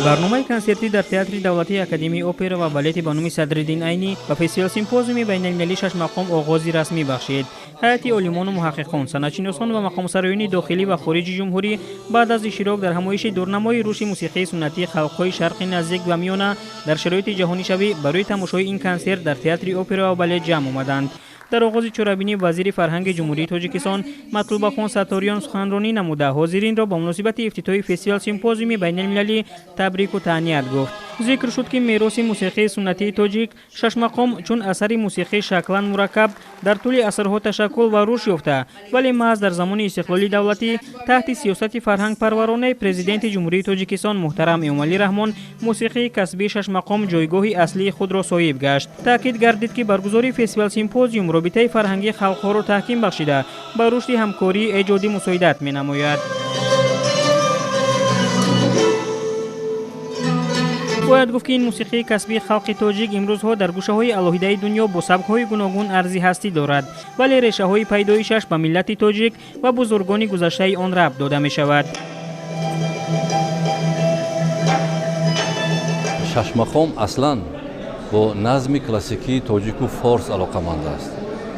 برنامه کنسرتی در تئاتر دولتی اکادمی اپرا و بالت به نام صدرالدین عینی و فستیوال سیمپوزیوم بین‌المللی 6 مقام آغازی رسمی بخشید. هیئت علیمان و محققان، صنعت‌شناسان و مقام سرایان داخلی و خارجی جمهوری بعد از اشتراک در همایش دورنمای رشد موسیقی سنتی خلق‌های شرق نزدیک و میانه در شرایط جهانی شوی برای تماشای این کنسرت در تئاتر اپرا و بالت جمع آمدند. در آغاز چرابینی وزیر فرهنگ جمهوری تاجیکستان مطلوب خان ستاریان سخنرانی نموده حاضرین را با مناسبت افتتاح فستیوال سیمپوزیوم بین‌المللی تبریک و تهنیت گفت. ذکر شد که میراث موسیقی سنتی تاجیک 6 مقام چون اثر موسیقی شکلان مرکب در طول عصرها تشکل و رشد یافته، ولی محض در زمان استقلال دولتی تحت سیاست فرهنگ پرورانه پرزیدنت جمهوری تاجیکستان محترم امامعلی رحمان موسیقی کسبی 6 مقام جایگاه اصلی خود را صاحب گشت. تاکید گردید که برگزاری فستیوال سیمپوزیوم رابطه فرهنگی خلق‌ها را تحکیم بخشیده با رشد همکاری ایجادی مساعدت می‌نماید. باید گفت که این موسیقی کسبی خلق تاجیک امروزها در گوشه‌های علاهیده دنیا با سبک‌های گوناگون ارزی هستی دارد، ولی ریشه‌های پیدایشش به ملت تاجیک و بزرگان گذشته آن ربط داده می‌شود. شش مقام اصلاً با نظم کلاسیکی تاجیک و فارس علاقه‌مند است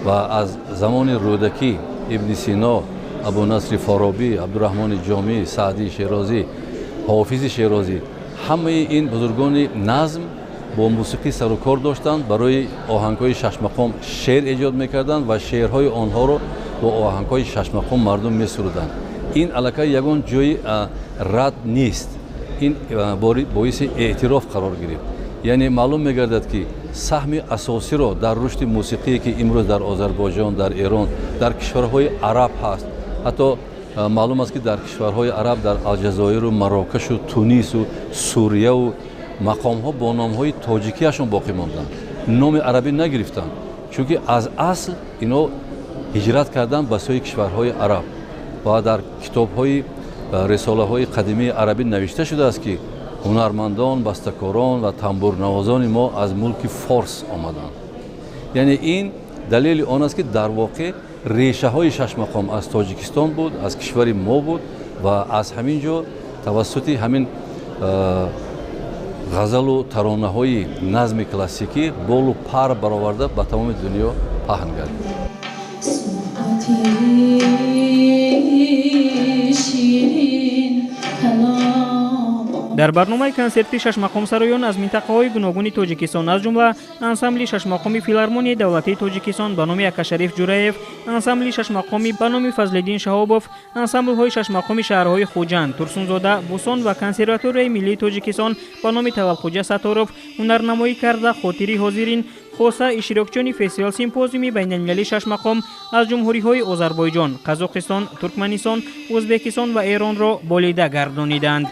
و از زمان رودکی، ابن سینا، ابو نصر فارابی، عبدالرحمن جامی، سعدی شیرازی، حافظ شیرازی، همه این بزرگان نظم با موسیقی سر و کار داشتند. برای آهنگ‌های 6 مقام شعر ایجاد می‌کردند و شعرهای آنها را با آهنگ‌های 6 مقام مردم می‌سرودند. این الکی یگان جای رد نیست، این باعث اعتراف قرار گرفت. یعنی معلوم می‌گردد که سهم اساسی را در رشد موسیقی که امروز در آذربایجان، در ایران، در کشورهای عرب هست، حتی معلوم است که در کشورهای عرب در الجزایر و مراکش و تونس و سوریه و مقام‌ها با نام‌های تاجیکیشون باقی ماندند، نام عربی نگرفتند، چون که از اصل اینا هجرت کردن به سوی کشورهای عرب و در کتاب‌های رساله‌های قدیمی عربی نوشته شده است که هنرمندان، بسته‌کاران و تنبورنوازان ما از ملک فارس آمدند. یعنی این دلیل آن است که در واقع ریشه های 6 مقام از تاجیکستان بود، از کشور ما بود و از همین جا توسط همین غزل و ترانه های نظم کلاسیکی بال و پر برآورده به تمام دنیا پهن گردید. در برنامه کنسرتی 6 مقام سرایان از منطقه‌های گوناگون تاجیکستان از جمله انسامبل 6 مقامی فیلارمونی دولتی تاجیکستان به نام اکاشریف جورایف، انسامبل 6 مقامی به نام فضل‌الدین شهابوف، انسامبل‌های 6 مقامی شهرهای خوجند، ترسونزاده، بوسان و کنسرواتوری ملی تاجیکستان به نام توالخوجا ستاروف هنرنمایی کرده خاطری حاضرین خاصه اشتراکچیان فستیوال سیمپوزیوم بین‌المللی 6 مقام از جمهوری‌های آذربایجان، قزاقستان، ترکمنستان، ازبکستان و ایران را بالیده گردانیدند.